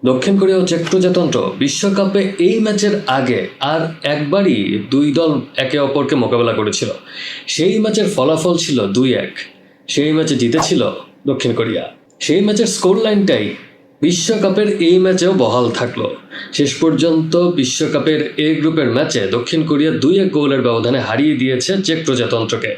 দক্ষিণ কোরিয়া ও চেক প্রজাতন্ত্র বিশ্বকাপে এই ম্যাচের আগে আর একবারই দুই দল একে অপরকে মোকাবেলা করেছিল। সেই ম্যাচের ফলাফল ছিল 2-1। সেই ম্যাচে জিতেছিল দক্ষিণ কোরিয়া। সেই ম্যাচের স্কোর লাইনটাই বিশ্বকাপের এই ম্যাচেও বহাল থাকলো। শেষ পর্যন্ত বিশ্বকাপের এ গ্রুপের ম্যাচে দক্ষিণ কোরিয়া 2-1 গোলের ব্যবধানে হারিয়ে দিয়েছে চেক প্রজাতন্ত্রকে।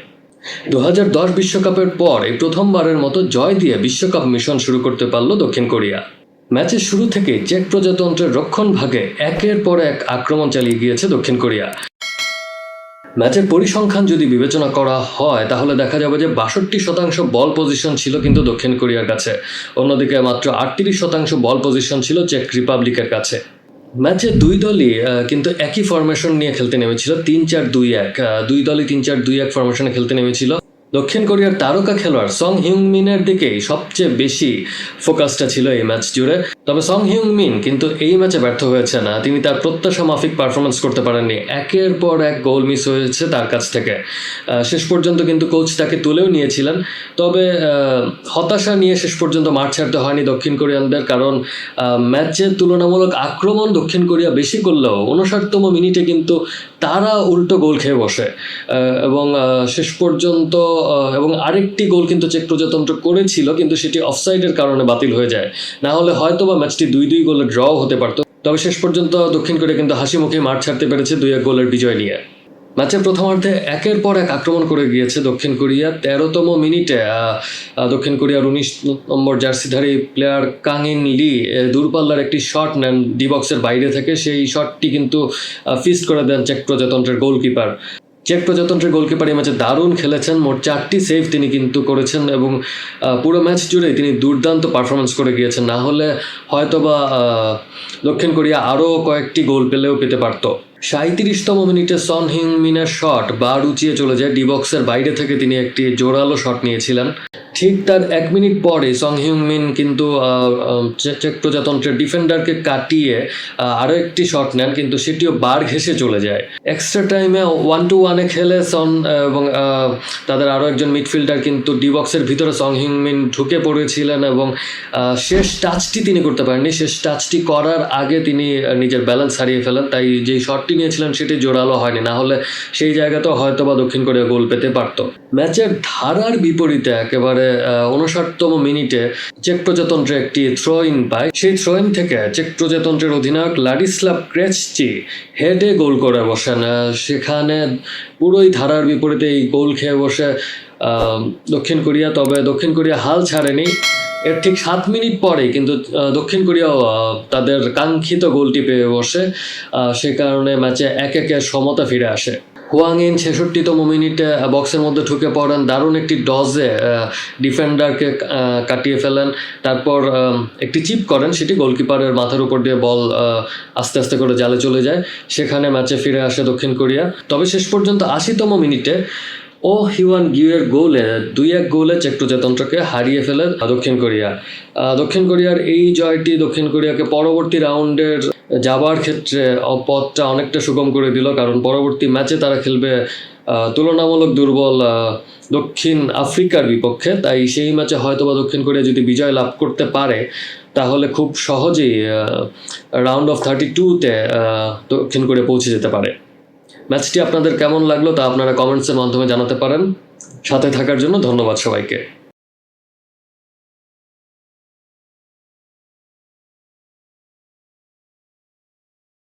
2010 বিশ্বকাপের পর এই প্রথমবারের মতো জয় দিয়ে বিশ্বকাপ মিশন শুরু করতে পারল দক্ষিণ কোরিয়া। ম্যাচের শুরু থেকে চেক প্রজাতন্ত্রের রক্ষণভাগে একের পর এক আক্রমণ চালিয়ে গিয়েছে দক্ষিণ কোরিয়া। ম্যাচের পরিসংখ্যান যদি বিবেচনা করা হয় তাহলে দেখা যাবে যে 62% বল পজিশন ছিল কিন্তু দক্ষিণ কোরিয়ার কাছে, অন্যদিকে মাত্র 38% বল পজিশন ছিল চেক রিপাবলিকের কাছে। ম্যাচে দুই দলই কিন্তু একই ফরমেশন নিয়ে খেলতে নেমেছিল, 3-4-2-1। দুই দলই 3-4-2-1 ফরমেশনে খেলতে নেমেছিল। দক্ষিণ কোরিয়ার তারকা খেলোয়াড় সং হিউংমিনের দিকেই সবচেয়ে বেশি ফোকাসটা ছিল এই ম্যাচ জুড়ে। তবে সং হিউংমিন কিন্তু এই ম্যাচে ব্যর্থ হয়েছে না, তিনি তার প্রত্যাশা মাফিক পারফরমেন্স করতে পারেননি। একের পর এক গোল মিস হয়েছে তার কাছ থেকে। শেষ পর্যন্ত কিন্তু কোচ তাকে তুলেও নিয়েছিলেন। তবে হতাশা নিয়ে শেষ পর্যন্ত মাঠ ছাড়তে হয়নি দক্ষিণ কোরিয়ানদের, কারণ ম্যাচের তুলনামূলক আক্রমণ দক্ষিণ কোরিয়া বেশি করলেও 59তম মিনিটে কিন্তু তারা উল্টো গোল খেয়ে বসে এবং শেষ পর্যন্ত এবং আরেকটি গোল কিন্তু চেক প্রজাতন্ত্র করেছিল, কিন্তু সেটি অফসাইডের কারণে বাতিল হয়ে যায়। না হলে হয়তো বা ম্যাচটি 2-2 গোলে ড্র হতে পারত। তবে শেষ পর্যন্ত দক্ষিণ কোরিয়া কিন্তু হাসি মুখে মাঠ ছাড়তে পেরেছে 2-1 গোলের বিজয় নিয়ে। ম্যাচের প্রথমার্ধে একের পর এক আক্রমণ করে গিয়েছে দক্ষিণ কোরিয়া। 13তম মিনিটে দক্ষিণ কোরিয়ার 19 নম্বর জার্সিধারী প্লেয়ার কাং ইন লি দূরপাল্লার একটি শট নেন ডি বক্সের বাইরে থেকে। সেই শটটি কিন্তু ফিস্ট করে দেন চেক প্রজাতন্ত্রের গোলকিপার। চেক প্রজাতন্ত্রের গোলকিপার এই ম্যাচে দারুণ খেলেছেন, মোট 4টি সেভ তিনি কিন্তু করেছেন এবং পুরো ম্যাচ জুড়ে তিনি দুর্দান্ত পারফরমেন্স করে গিয়েছেন। না হলে হয়তোবা দক্ষিণ কোরিয়া আরও কয়েকটি গোল পেতে পারত। 37তম মিনিটে সন হিউংমিনের শট বার উঁচিয়ে চলে যায় ডি বক্সের বাইরে থেকে, তিনি একটি জোরালো শট নিয়েছিলেন। ঠিক তার 1 মিনিট পরে সং হিউংমিন কিন্তু চেক প্রজাতন্ত্রের ডিফেন্ডারকে কাটিয়ে আরও একটি শট নেন, কিন্তু সেটিও বার ঘেঁষে চলে যায়। এক্সট্রা টাইমে 1-1 খেলে সন এবং তাদের আরও একজন মিডফিল্ডার কিন্তু ডি বক্সের ভিতরে সং হিউংমিন ঢুকে পড়েছিলেন এবং শেষ টাচটি তিনি করতে পারেননি। শেষ টাচটি করার আগে তিনি নিজের ব্যালেন্স হারিয়ে ফেলেন, তাই যেই শটটি নিয়েছিলেন সেটি জোরালো হয়নি। না হলে সেই জায়গাতেও হয়তো বা দক্ষিণ কোরিয়া গোল পেতে পারত। ম্যাচের ধারার বিপরীতে একেবারে 59তম মিনিটে চেক প্রজাতন্ত্র একটি থ্রো ইন পায়। সেই থ্রো ইন থেকে চেক প্রজাতন্ত্রের অধিনায়ক লাডিস্লাভ ক্রেচচি হেডে গোল করে বসেন। সেখানে পুরোই ধারার বিপরীতে এই গোল খেয়ে বসে দক্ষিণ কোরিয়া। তবে দক্ষিণ কোরিয়া হাল ছাড়েনি। এর ঠিক 7 মিনিট পরেই কিন্তু দক্ষিণ কোরিয়াও তাদের কাঙ্ক্ষিত গোলটি পেয়ে বসে। সে কারণে ম্যাচে 1-1 সমতা ফিরে আসে। হুয়াং ইন 66তম মিনিটে বক্সের মধ্যে ঢুকে পড়েন, দারুণ একটি ডজে ডিফেন্ডারকে কাটিয়ে ফেলেন। তারপর একটি চিপ করেন, সেটি গোলকিপারের মাথার উপর দিয়ে বল আস্তে আস্তে করে জালে চলে যায়। সেখানে ম্যাচে ফিরে আসে দক্ষিণ কোরিয়া। তবে শেষ পর্যন্ত 80তম মিনিটে হিওয়ান গিউয়ের গোলে 2-1 গোলে চেক প্রজাতন্ত্রকে হারিয়ে ফেলে দক্ষিণ কোরিয়া। দক্ষিণ কোরিয়ার এই জয়টি দক্ষিণ কোরিয়াকে পরবর্তী রাউন্ডের যাবার ক্ষেত্রে পথটা অনেকটা সুগম করে দিল, কারণ পরবর্তী ম্যাচে তারা খেলবে তুলনামূলক দুর্বল দক্ষিণ আফ্রিকার বিপক্ষে। তাই সেই ম্যাচে হয়তোবা দক্ষিণ কোরিয়া যদি বিজয় লাভ করতে পারে তাহলে খুব সহজেই রাউন্ড অফ 32-তে দক্ষিণ কোরিয়া পৌঁছে যেতে পারে। ম্যাচটি আপনাদের কেমন লাগলো তা আপনারা কমেন্টসের মাধ্যমে জানাতে পারেন। সাথে থাকার জন্য ধন্যবাদ সবাইকে।